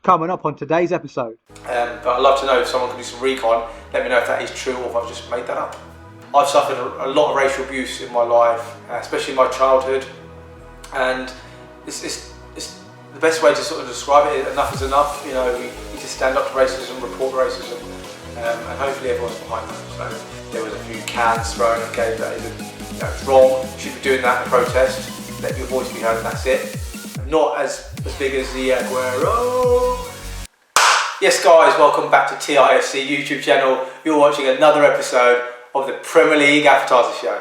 Coming up on today's episode. But I'd love to know if someone can do some recon. Let me know if that is true or if I've just made that up. I've suffered a lot of racial abuse in my life, especially in my childhood, and it's the best way to sort of describe it. Enough is enough. You know, we need to stand up to racism, report racism, and hopefully everyone's behind that. So there was a few cans thrown. Okay, that is, it's wrong. You should be doing that in a protest. Let your voice be heard, and that's it. Not as big as the Aguero. Yes guys, welcome back to TIFC YouTube channel. You're watching another episode of the Premier League Appetiser Show.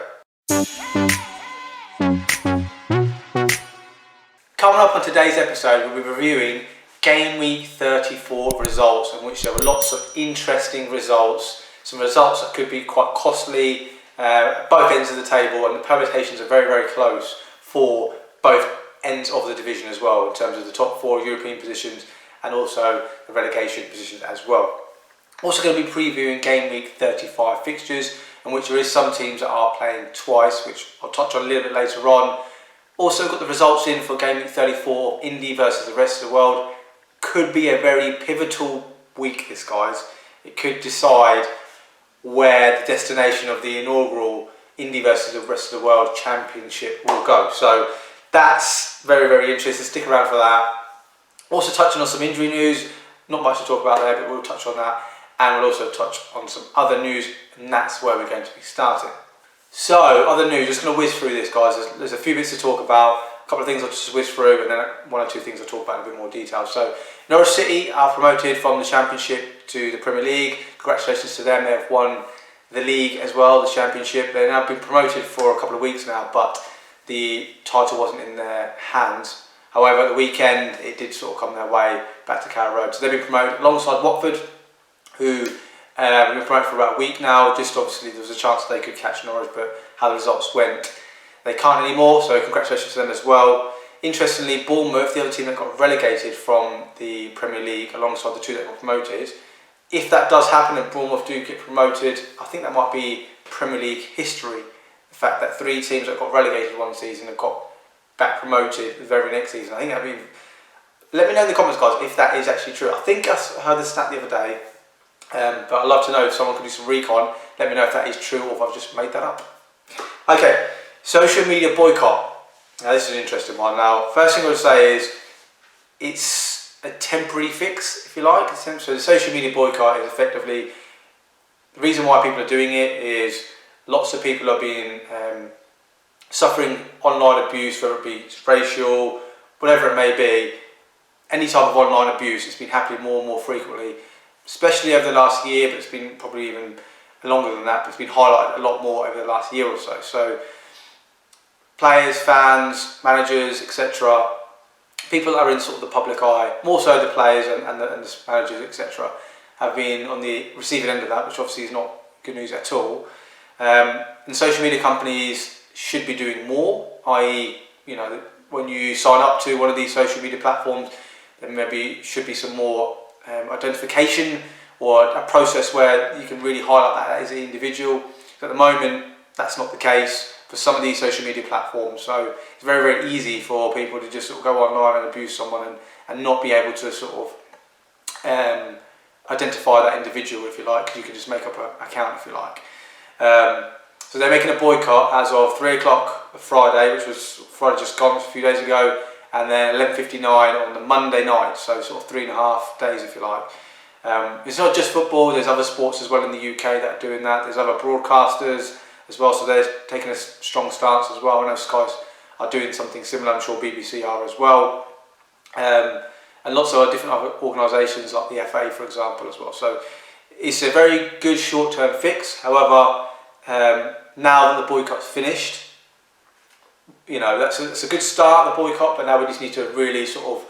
Coming up on today's episode, we'll be reviewing Game Week 34 results, in which there were lots of interesting results. Some results that could be quite costly at both ends of the table, and the permutations are very, very close for both ends of the division as well, in terms of the top 4 European positions and also the relegation positions as well. Also going to be previewing Game Week 35 fixtures, in which there is some teams that are playing twice, which I'll touch on a little bit later on. Also got the results in for Game Week 34, Indy versus the rest of the world. Could be a very pivotal week this, guys. It could decide where the destination of the inaugural Indy versus the rest of the world championship will go. So that's very, very interesting. Stick around for that. Also touching on some injury news. Not much to talk about there, but we'll touch on that. And we'll also touch on some other news, and that's where we're going to be starting. So, other news, just going to whiz through this, guys. There's a few bits to talk about, a couple of things I'll just whiz through, and then one or two things I'll talk about in a bit more detail. So, Norwich City are promoted from the Championship to the Premier League. Congratulations to them, they have won the league as well, the Championship. They've now been promoted for a couple of weeks now, but the title wasn't in their hands. However, at the weekend, it did sort of come their way back to Carrow Road. So they've been promoted alongside Watford, who have been promoted for about a week now. Just obviously there was a chance they could catch Norwich, but how the results went, they can't anymore. So congratulations to them as well. Interestingly, Bournemouth, the other team that got relegated from the Premier League alongside the two that got promoted, if that does happen and Bournemouth do get promoted, I think that might be Premier League history. The fact that 3 teams that got relegated one season have got back promoted the very next season. I think that'd be. Let me know in the comments, guys, if that is actually true. I think I heard the stat the other day, but I'd love to know if someone can do some recon. Let me know if that is true or if I've just made that up. Okay, social media boycott. Now this is an interesting one. Now, first thing I would say is it's a temporary fix, if you like. So the social media boycott is effectively the reason why people are doing it is lots of people are being suffering online abuse, whether it be racial, whatever it may be. Any type of online abuse, it's been happening more and more frequently, especially over the last year, but it's been probably even longer than that, but it's been highlighted a lot more over the last year or so. So players, fans, managers, etc., people that are in sort of the public eye, more so the players and the managers, etc., have been on the receiving end of that, which obviously is not good news at all. And social media companies should be doing more, i.e., you know, when you sign up to one of these social media platforms, there maybe should be some more identification or a process where you can really highlight that as an individual. At the moment, that's not the case for some of these social media platforms. So it's very, very easy for people to just sort of go online and abuse someone and not be able to sort of identify that individual, if you like, because you can just make up an account, if you like. So they're making a boycott as of 3 o'clock Friday, which was Friday just gone a few days ago, and then 11:59 on the Monday night, so sort of 3.5 days, if you like. It's not just football, there's other sports as well in the UK that are doing that. There's other broadcasters as well, so they're taking a strong stance as well. I know Sky are doing something similar, I'm sure BBC are as well. And lots of different other organisations like the FA, for example, as well. So it's a very good short-term fix. However, now that the boycott's finished, you know, that's a good start, the boycott, but now we just need to really sort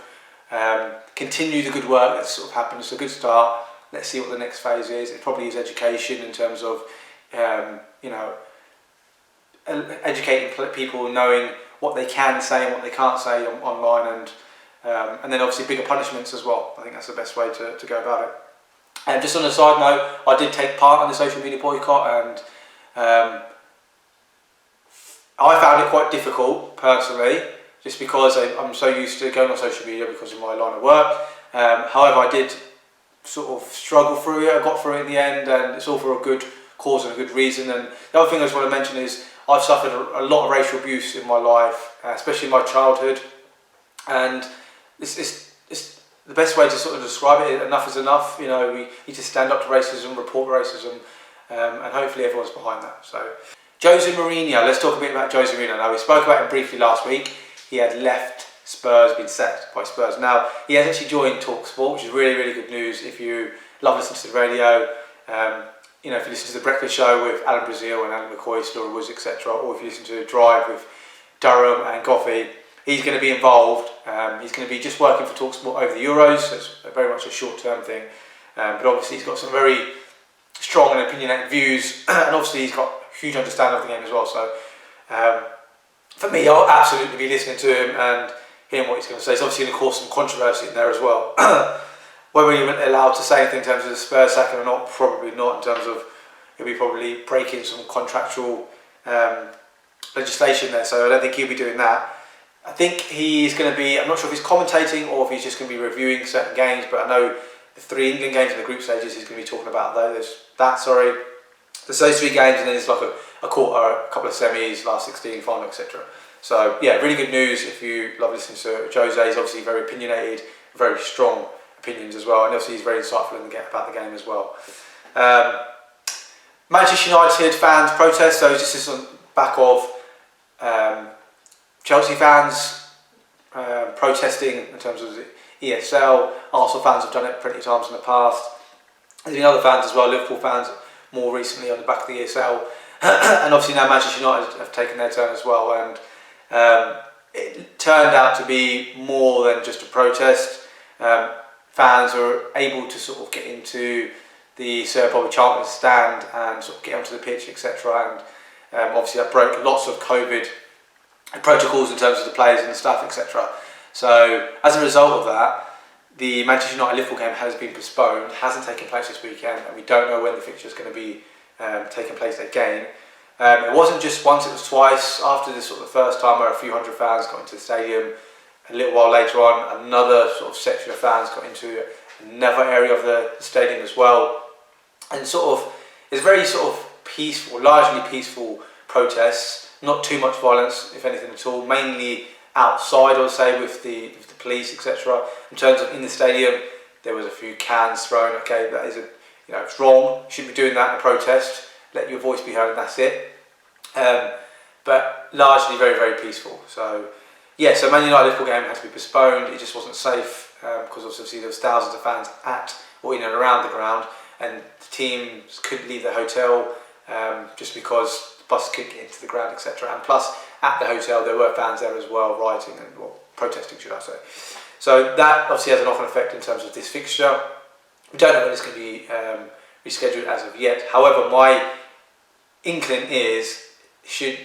of continue the good work that's sort of happened. It's a good start. Let's see what the next phase is. It probably is education in terms of, you know, educating people, knowing what they can say and what they can't say online, and then obviously bigger punishments as well. I think that's the best way to go about it. And just on a side note, I did take part in the social media boycott, and I found it quite difficult personally, just because I'm so used to going on social media because of my line of work. However, I did sort of struggle through it. I got through it in the end, and it's all for a good cause and a good reason. And the other thing I just want to mention is I've suffered a lot of racial abuse in my life, especially in my childhood, and it's the best way to sort of describe it. Enough is enough. You know, we need to stand up to racism, report racism, and hopefully everyone's behind that. So, Jose Mourinho. Let's talk a bit about Jose Mourinho. Now, we spoke about him briefly last week. He had left Spurs, been sacked by Spurs. Now, he has actually joined TalkSport, which is really, really good news if you love listening to the radio. You know, if you listen to The Breakfast Show with Alan Brazil and Alan McCoy, Laura Woods, etc., or if you listen to Drive with Durham and Coffey, he's going to be involved. He's going to be just working for TalkSport over the Euros, so it's very much a short-term thing. But obviously he's got some very strong and opinionated views, and obviously he's got a huge understanding of the game as well. So for me, I'll absolutely be listening to him and hearing what he's going to say. He's obviously going to cause some controversy in there as well. Whether you're allowed to say anything in terms of the Spurs sacking or not, probably not, in terms of he'll be probably breaking some contractual legislation there, so I don't think he'll be doing that. I think he's going to be, I'm not sure if he's commentating or if he's just going to be reviewing certain games, but I know the 3 England games in the group stages he's going to be talking about those. There's those 3 games, and then there's like a quarter, a couple of semis, last 16, final, etc. So yeah, really good news if you love listening to Jose. He's obviously very opinionated, very strong opinions as well, and obviously he's very insightful about the game as well. Manchester United fans protest, so this is on the back of Chelsea fans protesting in terms of the ESL. Arsenal fans have done it plenty of times in the past. There's been other fans as well, Liverpool fans more recently on the back of the ESL, and obviously now Manchester United have taken their turn as well, and it turned out to be more than just a protest. Fans were able to sort of get into the Sir Bobby Charlton stand and sort of get onto the pitch, etc. And obviously that broke lots of COVID protocols in terms of the players and the staff, etc. So as a result of that, the Manchester United Liverpool game has been postponed, hasn't taken place this weekend, and we don't know when the fixture is going to be taking place again. It wasn't just once, it was twice. After the sort of the first time where a few hundred fans got into the stadium, a little while later on another sort of section of fans got into another area of the stadium as well, and sort of it's very sort of peaceful, largely peaceful protests, not too much violence if anything at all, mainly outside I would say with the police, etc. In terms of in the stadium there was a few cans thrown. Okay, that is it's wrong, you shouldn't be doing that in a protest, let your voice be heard and that's it. But largely very, very peaceful. So yeah, so Man United Liverpool game had to be postponed. It just wasn't safe because obviously there was thousands of fans at or in and around the ground, and the teams couldn't leave the hotel just because the bus couldn't get into the ground, etc. And plus, at the hotel there were fans there as well, rioting and protesting, should I say. So that obviously has a knock-on effect in terms of this fixture. We don't know when it's going to be rescheduled as of yet. However, my inkling is, should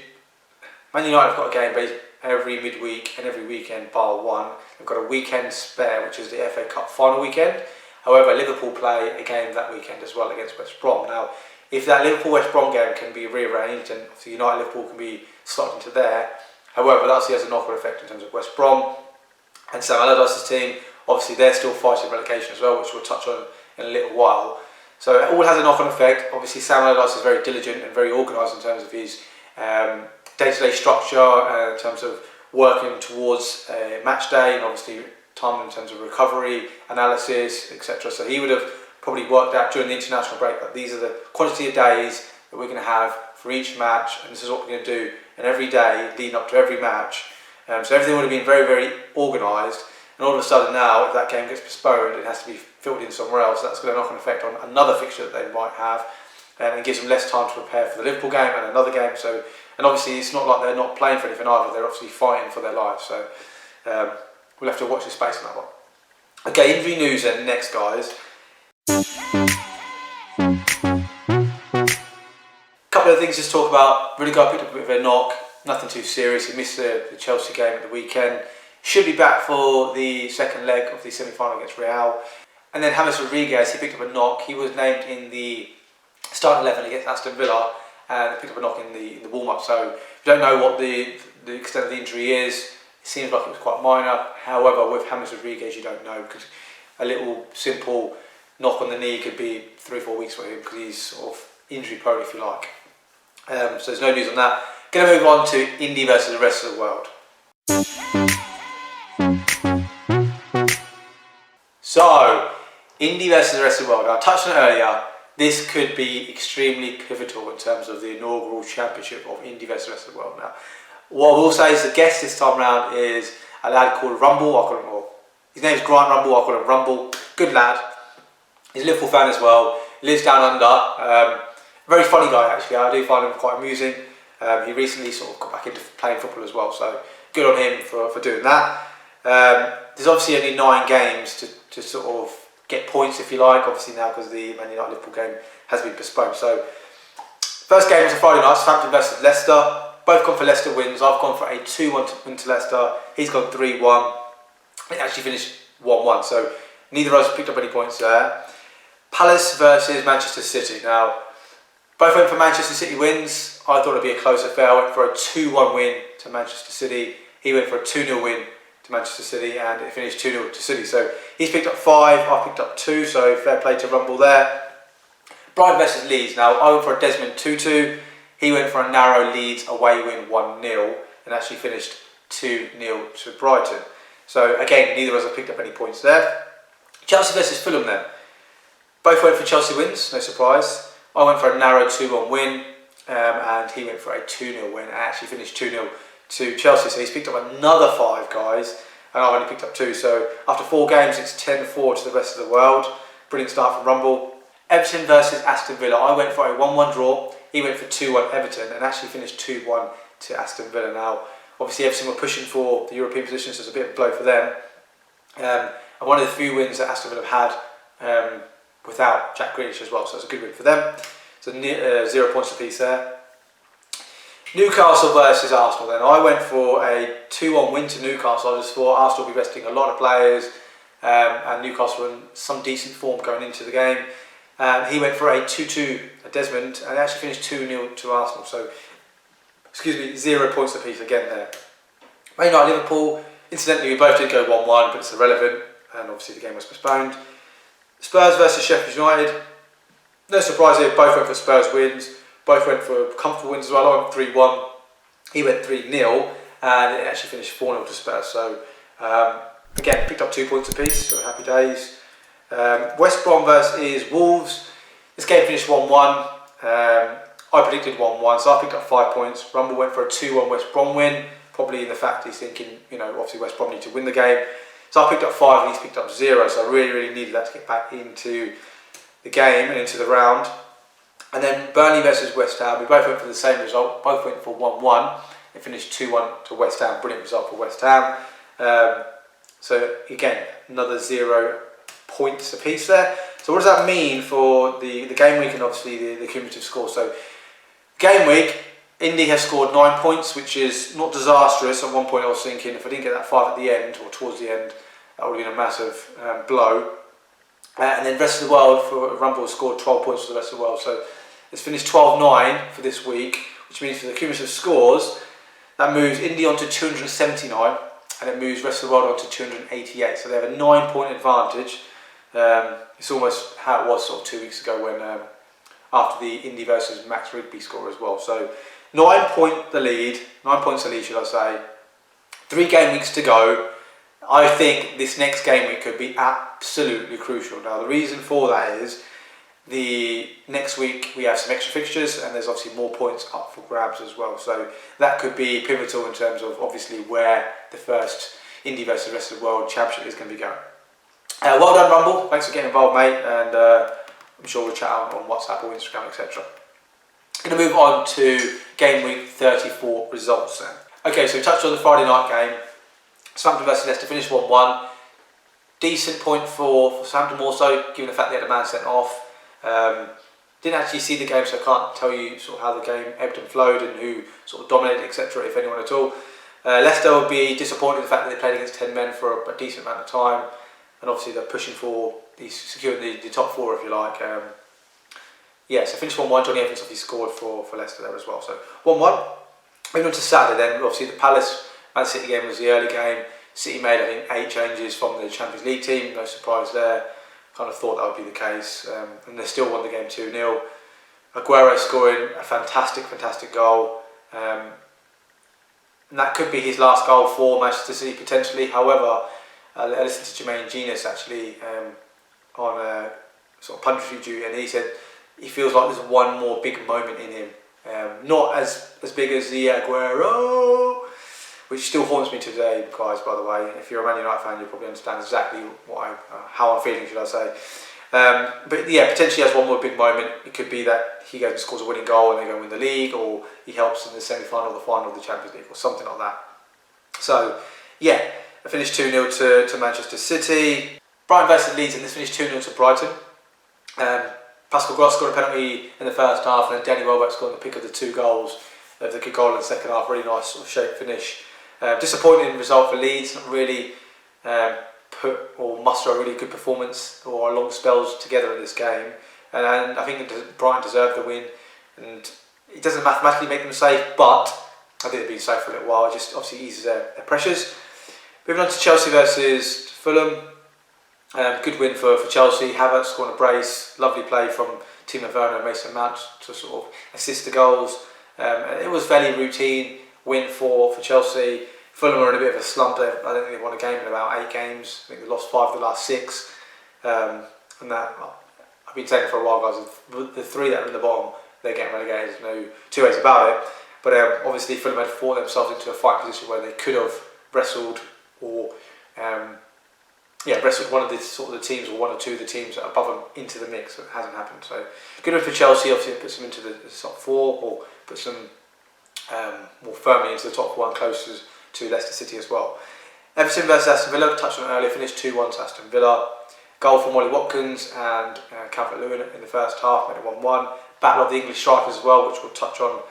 Man United have got a game every midweek and every weekend bar one. They've got a weekend spare, which is the FA Cup final weekend. However, Liverpool play a game that weekend as well against West Brom. Now, if that Liverpool-West Brom game can be rearranged and obviously United-Liverpool can be slotted into there, however, that obviously has a knock-on effect in terms of West Brom and Sam Allardyce's team. Obviously, they're still fighting relegation as well, which we'll touch on in a little while. So it all has a knock-on effect. Obviously, Sam Allardyce is very diligent and very organised in terms of his day-to-day structure, in terms of working towards a match day, and obviously time in terms of recovery, analysis, etc. So he would have probably worked out during the international break that these are the quantity of days that we're going to have for each match, and this is what we're going to do in every day leading up to every match. So everything would have been very, very organised, and all of a sudden now, if that game gets postponed, it has to be filled in somewhere else. That's going to knock an effect on another fixture that they might have, and it gives them less time to prepare for the Liverpool game and another game. So, and obviously it's not like they're not playing for anything either, they're obviously fighting for their lives. So we'll have to watch this space on that one. Okay, injury news then next, guys. Couple of things just to talk about. Really picked up a bit of a knock, nothing too serious. He missed the Chelsea game at the weekend. Should be back for the second leg of the semi-final against Real. And then James Rodriguez, he picked up a knock. He was named in the starting 11 against Aston Villa, and he picked up a knock in the warm-up. So we don't know what the extent of the injury is. It seems like it was quite minor. However, with James Rodriguez, you don't know, because a little simple knock on the knee could be 3 or 4 weeks for him because he's sort of injury prone, if you like. So there's no news on that. Going to move on to Indy versus the rest of the world. So, Indy versus the rest of the world. I touched on it earlier. This could be extremely pivotal in terms of the inaugural championship of Indy versus the rest of the world. Now, what I will say is the guest this time round is a lad called Rumble. His name's Grant Rumble. I call him Rumble. Good lad. He's a Liverpool fan as well. He lives down under. Very funny guy actually. I do find him quite amusing. He recently sort of got back into playing football as well, so good on him for doing that. There's obviously only 9 games to sort of get points, if you like, obviously now because the Man United Liverpool game has been postponed. So first game was a Friday night, Southampton versus Leicester. Both gone for Leicester wins. I've gone for a 2-1 win to Leicester. He's gone 3-1. It actually finished 1-1, so neither of us picked up any points there. Palace versus Manchester City. Now, both went for Manchester City wins. I thought it'd be a close affair. I went for a 2-1 win to Manchester City. He went for a 2-0 win to Manchester City, and it finished 2-0 to City. So he's picked up 5, I picked up 2, so fair play to Rumble there. Brighton versus Leeds. Now, I went for a Desmond 2-2. He went for a narrow Leeds away win 1-0, and actually finished 2-0 to Brighton. So again, neither of us have picked up any points there. Chelsea versus Fulham then. Both went for Chelsea wins, no surprise. I went for a narrow 2-1 win, and he went for a 2-0 win, and actually finished 2-0 to Chelsea. So he's picked up another 5, guys, and I've only picked up 2. So after 4 games, it's 10-4 to the rest of the world. Brilliant start from Rumble. Everton versus Aston Villa. I went for a 1-1 draw. He went for 2-1 Everton, and actually finished 2-1 to Aston Villa. Now, obviously Everton were pushing for the European position, so it's a bit of a blow for them. And one of the few wins that Aston Villa have had without Jack Grealish as well, so it's a good win for them. So 0 points apiece there. Newcastle versus Arsenal then. I went for a 2-1 win to Newcastle. I just thought Arsenal will be resting a lot of players, and Newcastle were in some decent form going into the game. He went for a 2-2 at Desmond, and actually finished 2-0 to Arsenal. So, 0 points apiece again there. Man United Liverpool. Incidentally, we both did go 1-1, but it's irrelevant, and obviously the game was postponed. Spurs versus Sheffield United. No surprise here, both went for Spurs wins. Both went for comfortable wins as well. I went 3-1. He went 3-0, and it actually finished 4-0 to Spurs. So, again, picked up 2 points apiece, so happy days. West Brom versus Wolves. This game finished 1-1. I predicted 1-1, so I picked up 5 points. Rumble went for a 2-1 West Brom win, probably in the fact he's thinking, obviously West Brom need to win the game. So I picked up 5 and he's picked up 0, so I really needed that to get back into the game and into the round. And then Burnley versus West Ham. We both went for the same result, both went for 1-1. It finished 2-1 to West Ham, brilliant result for West Ham. So again, another 0 points apiece there. So what does that mean for the game week and obviously the cumulative score? So game week, Indy has scored 9 points, which is not disastrous. At one point I was thinking if I didn't get that 5 at the end or towards the end, that would have been a massive blow. And then the rest of the world, for Rumble, has scored 12 points for the rest of the world. So it's finished 12-9 for this week, which means for the cumulative scores, that moves Indy on to 279 and it moves the rest of the world on to 288. So they have a 9-point advantage. It's almost how it was sort of 2 weeks ago when after the Indy versus Max Rigby score as well. So 9 points the lead should I say. 3 game weeks to go. I think this next game week could be absolutely crucial. Now the reason for that is the next week we have some extra fixtures and there's obviously more points up for grabs as well. So that could be pivotal in terms of obviously where the first Indy versus the rest of the world championship is going to be going. Well done Rumble, thanks for getting involved mate, and I'm sure we'll chat on WhatsApp or Instagram etc. Going to move on to game week 34 results then. Okay, so we touched on the Friday night game. Southampton versus Leicester finished 1-1. Decent point for Southampton also, given the fact they had a man sent off. Didn't actually see the game, so I can't tell you sort of how the game ebbed and flowed and who sort of dominated, etc., if anyone at all. Leicester will be disappointed in the fact that they played against 10 men for a decent amount of time, and obviously they're pushing for securing the top 4, if you like. So finished 1-1. Johnny Evans obviously scored for Leicester there as well. So 1-1. Moving on to Saturday then, obviously the Palace Man City game was the early game. City made, I think, 8 changes from the Champions League team, no surprise there. Kind of thought that would be the case, and they still won the game 2-0. Aguero scoring a fantastic goal. And that could be his last goal for Manchester City potentially. However, I listened to Jermaine Genius actually on a sort of punditry duty, and he said he feels like there's one more big moment in him. Not as big as the Aguero, which still haunts me today, guys, by the way. If you're a Man United fan, you'll probably understand exactly how I'm feeling, should I say. But yeah, potentially has one more big moment. It could be that he goes and scores a winning goal and they go and win the league, or he helps in the semi-final or the final of the Champions League, or something like that. So, yeah, I finished 2-0 to Manchester City. Brighton versus Leeds, and this finished 2-0 to Brighton. Pascal Gross scored a penalty in the first half, and then Danny Welbeck scored the pick of the 2 goals. The good goal in the second half, really nice sort of shape finish. Disappointing result for Leeds, not really put or muster a really good performance or long spells together in this game. And I think Brighton deserved the win, and it doesn't mathematically make them safe, but I think they've been safe for a little while. It just obviously eases their pressures. Moving on to Chelsea versus Fulham. Good win for Chelsea. Havertz scoring a brace. Lovely play from Timo Werner and Mason Mount to sort of assist the goals. It was fairly routine win for Chelsea. Fulham are in a bit of a slump. I don't think they've won a game in about 8 games. I think they've lost 5 of the last 6. And that, I've been saying it for a while, guys. The 3 that are in the bottom, they're getting relegated. There's no 2 ways about it. But obviously Fulham had fought themselves into a fight position where they could have wrestled or wrestled one of the teams, or 1 or 2 of the teams that are above them into the mix. It hasn't happened. So good win for Chelsea. Obviously it puts them into the top 4, or puts them more firmly into the top 1, closest to Leicester City as well. Everton versus Aston Villa, touched on it earlier, finished 2-1 to Aston Villa. Goal from Ollie Watkins and Calvert-Lewin in the first half, made it 1-1. Battle of the English strikers as well, which we'll touch on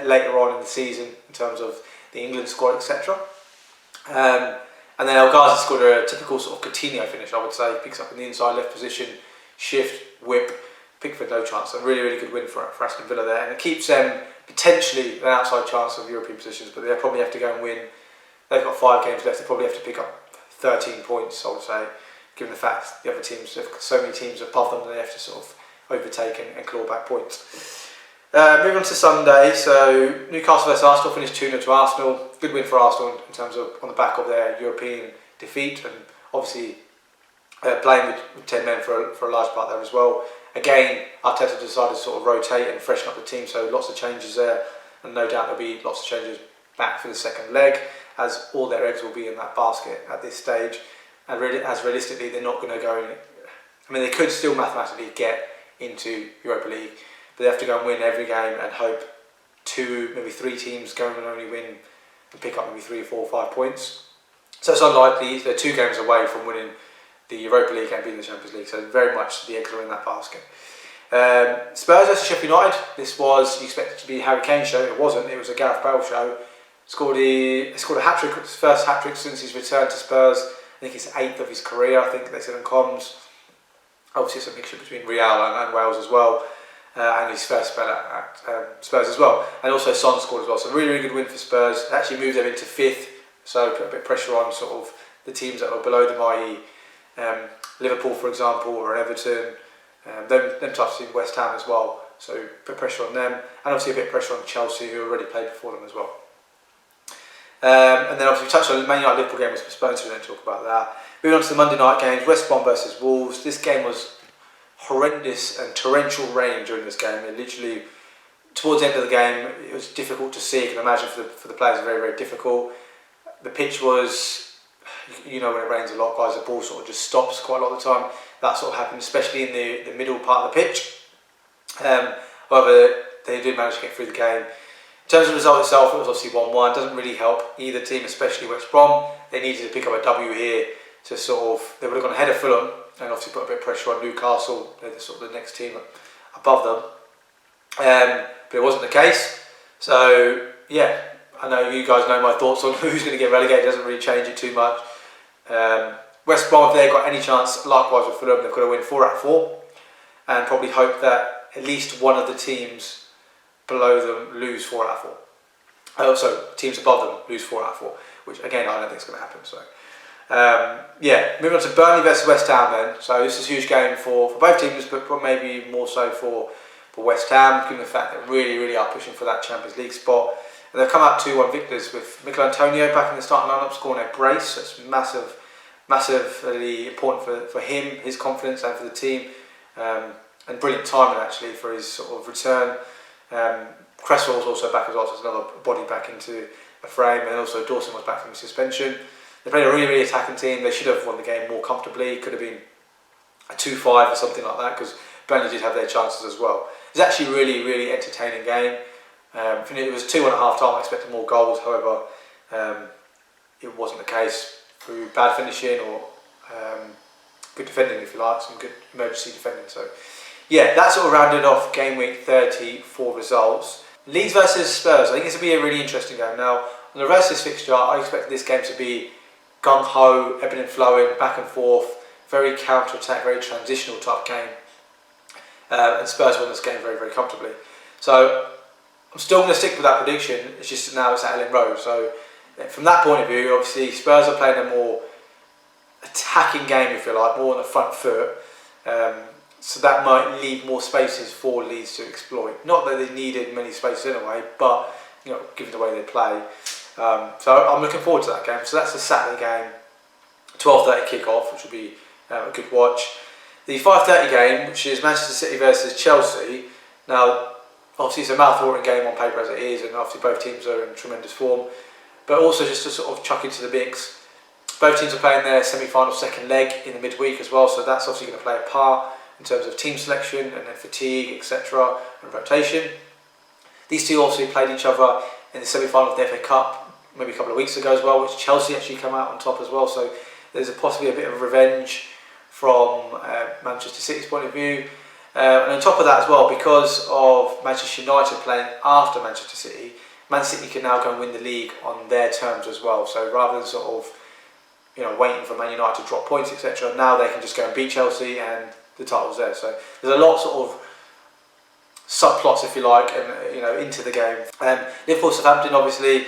later on in the season in terms of the England squad, etc. And then El Ghazi scored a typical sort of Coutinho finish, I would say. Picks up in the inside left position, shift, whip. Pickford no chance. A really good win for Aston Villa there, and it keeps them potentially an outside chance of European positions, but they'll probably have to go and win. They've got 5 games left. They probably have to pick up 13 points, I would say, given the fact the other teams, they've got so many teams above them, they have to sort of overtake and claw back points. Moving on to Sunday, so Newcastle versus Arsenal, finished 2-0 to Arsenal. Good win for Arsenal in terms of on the back of their European defeat, and obviously playing with 10 men for a large part there as well. Again, Arteta decided to sort of rotate and freshen up the team, so lots of changes there, and no doubt there'll be lots of changes back for the second leg, as all their eggs will be in that basket at this stage. And really, as realistically, they're not going to go in. I mean, they could still mathematically get into Europa League, but they have to go and win every game and hope 2, maybe 3 teams go and only win and pick up maybe 3, 4, 5 points. So it's unlikely. They're 2 games away from winning the Europa League and being the Champions League, so very much the eggs are in that basket. Spurs versus Sheffield United. This was expected to be a Harry Kane show. It wasn't. It was a Gareth Bale show. Scored a hat-trick, his first hat-trick since his return to Spurs. I think it's the 8th of his career, I think they said on comms. Obviously it's a mixture between Real and Wales as well, and his first spell at Spurs as well. And also Son scored as well, so really good win for Spurs. It actually moved them into 5th, so put a bit of pressure on sort of the teams that were below them, i.e. Liverpool, for example, or Everton, them types in West Ham as well, so put pressure on them, and obviously a bit of pressure on Chelsea, who already played before them as well. And then obviously we touched on the Man United Liverpool game was postponed, so we don't talk about that. Moving on to the Monday night games, West Brom versus Wolves. This game was horrendous and torrential rain during this game. It literally, towards the end of the game, it was difficult to see. You can imagine for the players, very difficult. The pitch was, you know, when it rains a lot, guys, the ball sort of just stops quite a lot of the time. That sort of happened, especially in the middle part of the pitch. However, they did manage to get through the game. In terms of the result itself, it was obviously 1-1. Doesn't really help either team, especially West Brom. They needed to pick up a W here to sort of, they would have gone ahead of Fulham and obviously put a bit of pressure on Newcastle. They're the sort of the next team above them. But it wasn't the case. So yeah, I know you guys know my thoughts on who's going to get relegated. It doesn't really change it too much. West Brom, if they've got any chance, likewise with Fulham, they've got to win 4 out of 4 and probably hope that at least one of the teams below them lose 4 out of 4. So teams above them lose 4 out of 4. which again I don't think is going to happen. So yeah, moving on to Burnley versus West Ham then. So this is a huge game for both teams, but maybe more so for West Ham, given the fact that really are pushing for that Champions League spot. And they've come out 2-1 victors with Mikel Antonio back in the starting lineup, scoring a brace. That's massively important for him, his confidence, and for the team. And brilliant timing actually for his sort of return. Cresswell's also back as well, so there's another body back into a frame, and also Dawson was back from suspension. They played a really attacking team. They should have won the game more comfortably. It could have been a 2-5 or something like that, because Burnley did have their chances as well. It was actually a really entertaining game. I think it was 2-1 at half time. I expected more goals, however, it wasn't the case through bad finishing or good defending, if you like, some good emergency defending. So yeah, that sort of rounded off game week 34 results. Leeds versus Spurs. I think this will be a really interesting game. Now, on the rest of this fixture, I expect this game to be gung-ho, ebbing and flowing, back and forth, very counter-attack, very transitional type game. And Spurs won this game very comfortably. So I'm still going to stick with that prediction. It's just now it's at Ellen Road. So from that point of view, obviously Spurs are playing a more attacking game, if you like, more on the front foot. So that might leave more spaces for Leeds to exploit. Not that they needed many spaces anyway, but given the way they play. So I'm looking forward to that game. So that's the Saturday game, 12:30 kick-off, which will be a good watch. The 5:30 game, which is Manchester City versus Chelsea. Now, obviously it's a mouth-watering game on paper as it is, and obviously both teams are in tremendous form. But also just to sort of chuck into the mix, both teams are playing their semi-final second leg in the midweek as well, so that's obviously going to play a part in terms of team selection and then fatigue, etc., and rotation. These two obviously played each other in the semi-final of the FA Cup maybe a couple of weeks ago as well, which Chelsea actually come out on top as well, so there's possibly a bit of revenge from Manchester City's point of view. And on top of that as well, because of Manchester United playing after Manchester City, Man City can now go and win the league on their terms as well. So rather than sort of waiting for Man United to drop points, etc., now they can just go and beat Chelsea and the title's there. So there's a lot sort of subplots, if you like, and into the game. Liverpool Southampton, obviously.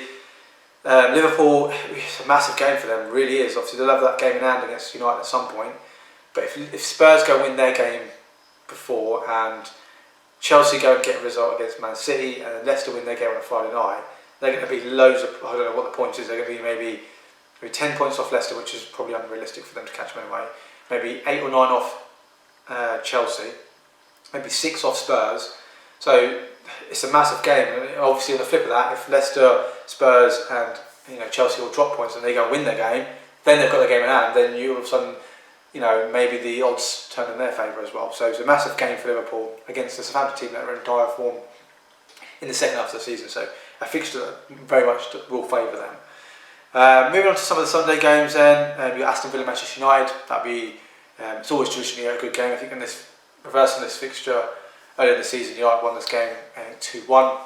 Liverpool, it's a massive game for them, really is. Obviously they'll have that game in hand against United at some point. But if Spurs go and win their game before, and Chelsea go and get a result against Man City, and Leicester win their game on a Friday night, they're going to be loads of, I don't know what the point is, they're going to be maybe 10 points off Leicester, which is probably unrealistic for them to catch them anyway, maybe 8 or 9 off Chelsea, maybe 6 off Spurs. So it's a massive game, and obviously on the flip of that, if Leicester, Spurs and Chelsea will drop points and they go and win their game, then they've got their game in hand, then you all of a sudden maybe the odds turn in their favour as well. So it's a massive game for Liverpool against the Southampton team that are in dire form in the second half of the season. So a fixture that very much will favour them. Moving on to some of the Sunday games then, you've got Aston Villa, Manchester United. That'd be, it's always traditionally a good game. I think in this, reversing this fixture earlier in the season, United won this game 2-1.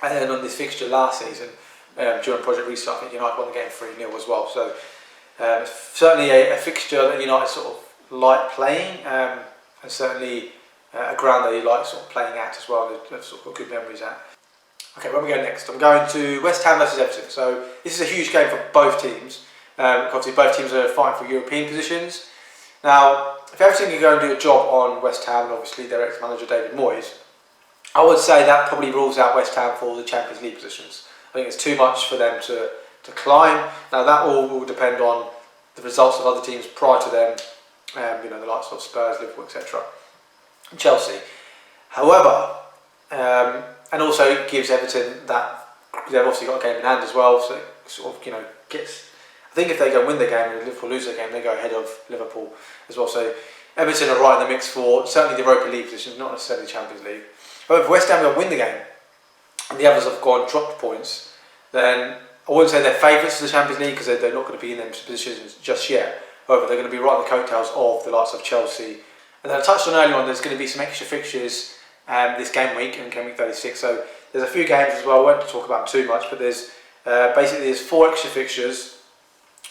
And then on this fixture last season, during Project Restart, I think United won the game 3-0 as well. So certainly a fixture that United sort of like playing, and certainly a ground they like sort of playing at as well. They've sort of got good memories at. Okay, where we go next? I'm going to West Ham versus Everton. So this is a huge game for both teams. Obviously both teams are fighting for European positions. Now, if Everton can go and do a job on West Ham, and obviously their ex-manager David Moyes, I would say that probably rules out West Ham for the Champions League positions. I think it's too much for them to climb. Now that all will depend on the results of other teams prior to them, the likes of Spurs, Liverpool, etc. and Chelsea. However, and also it gives Everton that, they've obviously got a game in hand as well, so it sort of gets, I think if they go and win the game and Liverpool lose their game, they go ahead of Liverpool as well. So Everton are right in the mix for certainly the Europa League positions, not necessarily the Champions League. However, if West Ham will win the game and the others have gone dropped points, then I wouldn't say they're favourites for the Champions League because they're not going to be in them positions just yet. However, they're going to be right on the coattails of the likes of Chelsea. And then I touched on earlier on, there's going to be some extra fixtures this game week, in game week 36. So there's a few games as well. I won't talk about them too much, but there's basically 4 extra fixtures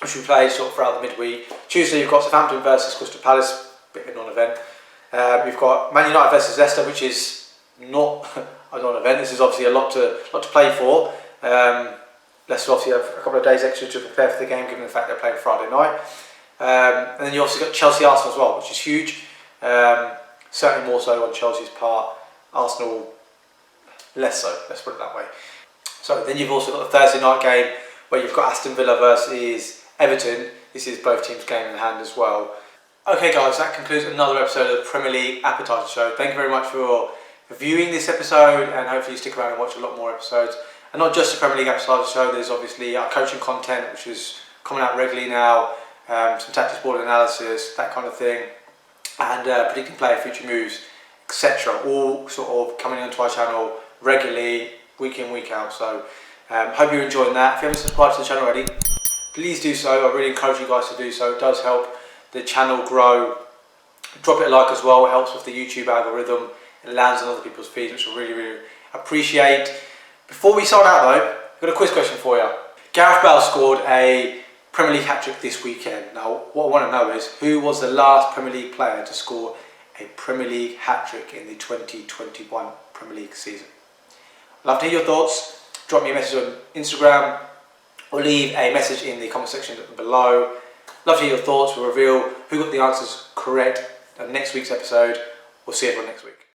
which we play sort of throughout the midweek. Tuesday you've got Southampton versus Crystal Palace, bit of a non-event. You've got Man United versus Leicester, which is not a non-event. This is obviously a lot to play for. Leicester obviously have a couple of days extra to prepare for the game, given the fact they're playing Friday night. And then you also got Chelsea Arsenal as well, which is huge. Certainly more so on Chelsea's part. Arsenal less so, let's put it that way. So then you've also got the Thursday night game where you've got Aston Villa versus Everton. This is both teams' game in hand as well. Okay guys, that concludes another episode of the Premier League Appetiser Show. Thank you very much for viewing this episode, and hopefully you stick around and watch a lot more episodes. And not just the Premier League Appetiser Show, there's obviously our coaching content, which is coming out regularly now, some tactics board analysis, that kind of thing, and predicting player future moves, etc. All sort of coming onto our channel regularly, week in, week out. So hope you're enjoying that. If you haven't subscribed to the channel already, please do so. I really encourage you guys to do so. It does help the channel grow. Drop it a like as well. It helps with the YouTube algorithm. It lands on other people's feeds, which I really, really appreciate. Before we start out though, I've got a quiz question for you. Gareth Bale scored a Premier League hat-trick this weekend. Now, what I want to know is, who was the last Premier League player to score a Premier League hat-trick in the 2021 Premier League season? I'd love to hear your thoughts. Drop me a message on Instagram or leave a message in the comment section below. Love to hear your thoughts. We'll reveal who got the answers correct in next week's episode. We'll see everyone next week.